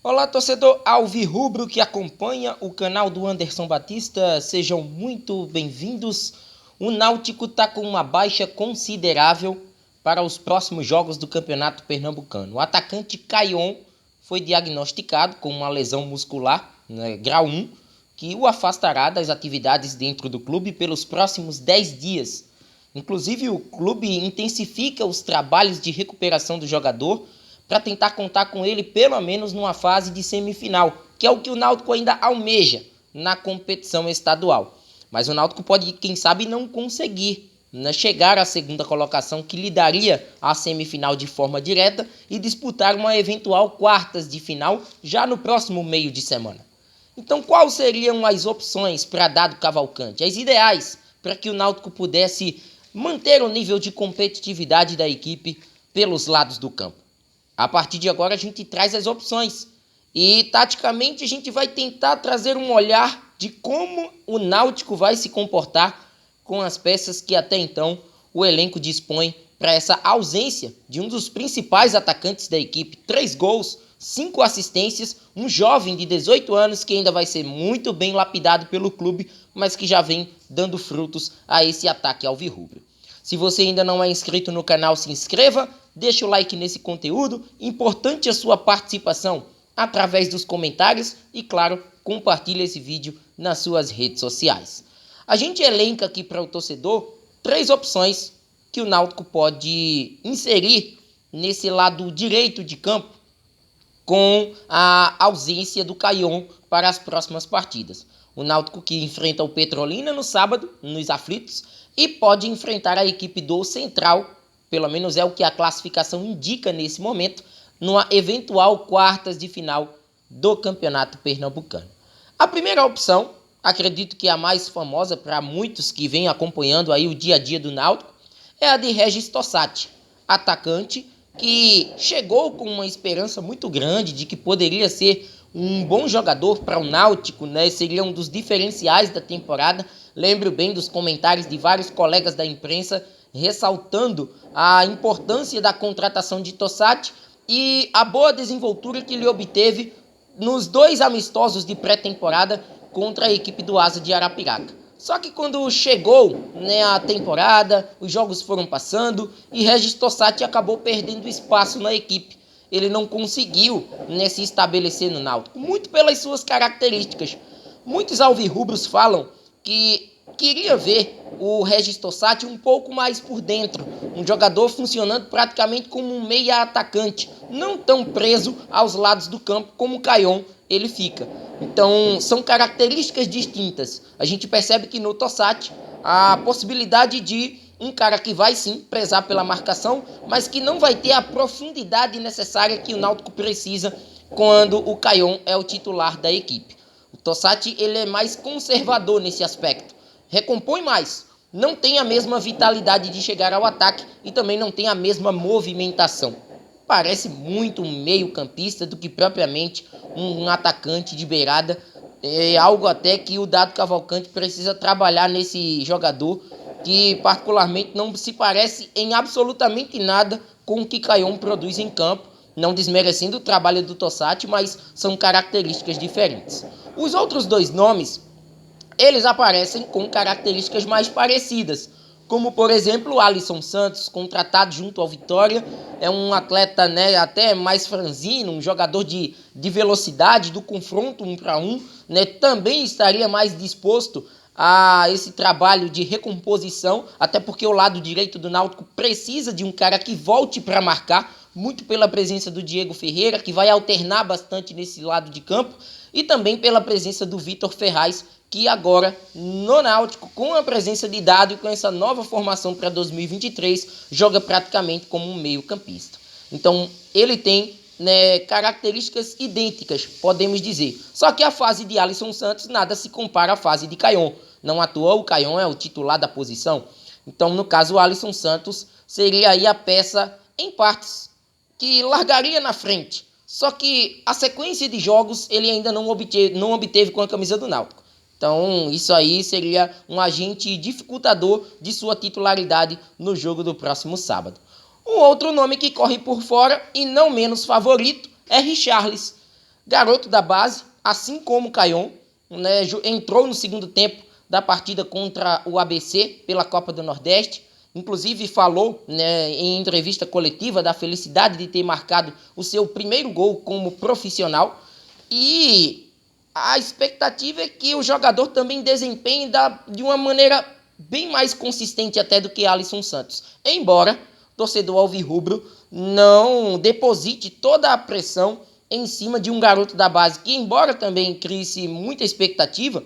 Olá, torcedor alvirrubro que acompanha o canal do Anderson Batista, sejam muito bem-vindos. O Náutico está com uma baixa considerável para os próximos jogos do Campeonato Pernambucano. O atacante Caion foi diagnosticado com uma lesão muscular, grau 1, que o afastará das atividades dentro do clube pelos próximos 10 dias. Inclusive, o clube intensifica os trabalhos de recuperação do jogador para tentar contar com ele pelo menos numa fase de semifinal, que é o que o Náutico ainda almeja na competição estadual. Mas o Náutico pode, quem sabe, não conseguir chegar à segunda colocação, que lhe daria a semifinal de forma direta e disputar uma eventual quartas de final já no próximo meio de semana. Então, quais seriam as opções para Dado Cavalcante? As ideais para que o Náutico pudesse manter o nível de competitividade da equipe pelos lados do campo. A partir de agora a gente traz as opções e taticamente a gente vai tentar trazer um olhar de como o Náutico vai se comportar com as peças que até então o elenco dispõe para essa ausência de um dos principais atacantes da equipe. 3 gols, 5 assistências, um jovem de 18 anos que ainda vai ser muito bem lapidado pelo clube, mas que já vem dando frutos a esse ataque alvirrubro. Se você ainda não é inscrito no canal, se inscreva, deixa o like nesse conteúdo, importante a sua participação através dos comentários e, claro, compartilhe esse vídeo nas suas redes sociais. A gente elenca aqui para o torcedor 3 opções que o Náutico pode inserir nesse lado direito de campo com a ausência do Caion para as próximas partidas. O Náutico que enfrenta o Petrolina no sábado, nos aflitos, e pode enfrentar a equipe do Central, pelo menos é o que a classificação indica nesse momento, numa eventual quartas de final do Campeonato Pernambucano. A primeira opção, acredito que é a mais famosa para muitos que vêm acompanhando aí o dia a dia do Náutico, é a de Regis Tossati, atacante que chegou com uma esperança muito grande de que poderia ser um bom jogador para o Náutico, seria um dos diferenciais da temporada. Lembro bem dos comentários de vários colegas da imprensa ressaltando a importância da contratação de Tossati e a boa desenvoltura que ele obteve nos 2 amistosos de pré-temporada contra a equipe do Asa de Arapiraca. Só que quando chegou a temporada, os jogos foram passando e Regis Tossati acabou perdendo espaço na equipe. Ele não conseguiu se estabelecer no Náutico, muito pelas suas características. Muitos alvirrubros falam que queria ver o Regis Tossati um pouco mais por dentro, um jogador funcionando praticamente como um meia atacante, não tão preso aos lados do campo como o Caion ele fica. Então são características distintas. A gente percebe que no Tossati a possibilidade de um cara que vai sim prezar pela marcação, mas que não vai ter a profundidade necessária que o Náutico precisa quando o Caion é o titular da equipe. O Tossati ele é mais conservador nesse aspecto, recompõe mais, não tem a mesma vitalidade de chegar ao ataque e também não tem a mesma movimentação. Parece muito um meio-campista do que propriamente um atacante de beirada. É algo até que o Dado Cavalcante precisa trabalhar nesse jogador, que particularmente não se parece em absolutamente nada com o que Caion produz em campo, não desmerecendo o trabalho do Tossati, mas são características diferentes. Os outros 2 nomes, eles aparecem com características mais parecidas, como por exemplo o Alisson Santos, contratado junto ao Vitória, é um atleta até mais franzino, um jogador de velocidade, do confronto 1 para 1, também estaria mais disposto a esse trabalho de recomposição, até porque o lado direito do Náutico precisa de um cara que volte para marcar, muito pela presença do Diego Ferreira, que vai alternar bastante nesse lado de campo, e também pela presença do Vitor Ferraz, que agora no Náutico, com a presença de Dado e com essa nova formação para 2023, joga praticamente como um meio-campista. Então ele tem características idênticas, podemos dizer. Só que a fase de Alisson Santos nada se compara à fase de Caion. Não à toa, o Caion é o titular da posição. Então, no caso, o Alisson Santos seria aí a peça em partes que largaria na frente. Só que a sequência de jogos ele ainda não obteve com a camisa do Náutico. Então, isso aí seria um agente dificultador de sua titularidade no jogo do próximo sábado. Um outro nome que corre por fora, e não menos favorito, é Richarlison. garoto da base, assim como o Caion, né, entrou no segundo tempo da partida contra o ABC pela Copa do Nordeste. Inclusive falou, né, em entrevista coletiva da felicidade de ter marcado o seu primeiro gol como profissional. E a expectativa é que o jogador também desempenhe de uma maneira bem mais consistente até do que Alisson Santos. Embora o torcedor alvirrubro não deposite toda a pressão em cima de um garoto da base que, embora também crie muita expectativa,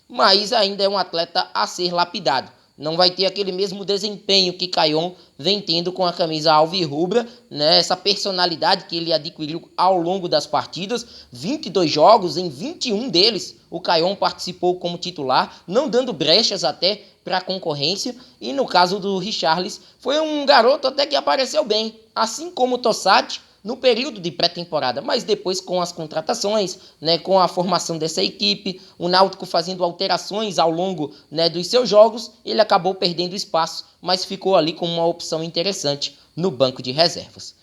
mas ainda é um atleta a ser lapidado. Não vai ter aquele mesmo desempenho que Caion vem tendo com a camisa alvirrubra, né? Essa personalidade que ele adquiriu ao longo das partidas. 22 jogos, em 21 deles o Caion participou como titular, não dando brechas até para a concorrência. E no caso do Richarlison, foi um garoto até que apareceu bem, assim como o Tossati, no período de pré-temporada, mas depois com as contratações, né, com a formação dessa equipe, o Náutico fazendo alterações ao longo, né, dos seus jogos, ele acabou perdendo espaço, mas ficou ali com uma opção interessante no banco de reservas.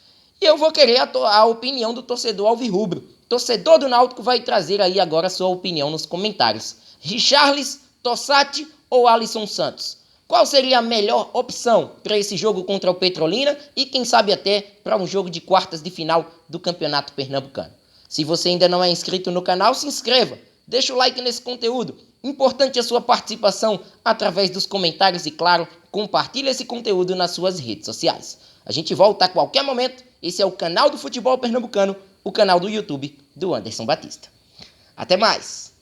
E eu vou querer a opinião do torcedor alvirrubro. Torcedor do Náutico vai trazer aí agora a sua opinião nos comentários. Richarlison, Tossati ou Alisson Santos? Qual seria a melhor opção para esse jogo contra o Petrolina e quem sabe até para um jogo de quartas de final do Campeonato Pernambucano? Se você ainda não é inscrito no canal, se inscreva, deixa o like nesse conteúdo. Importante a sua participação através dos comentários e, claro, compartilhe esse conteúdo nas suas redes sociais. A gente volta a qualquer momento. Esse é o canal do Futebol Pernambucano, o canal do YouTube do Anderson Batista. Até mais!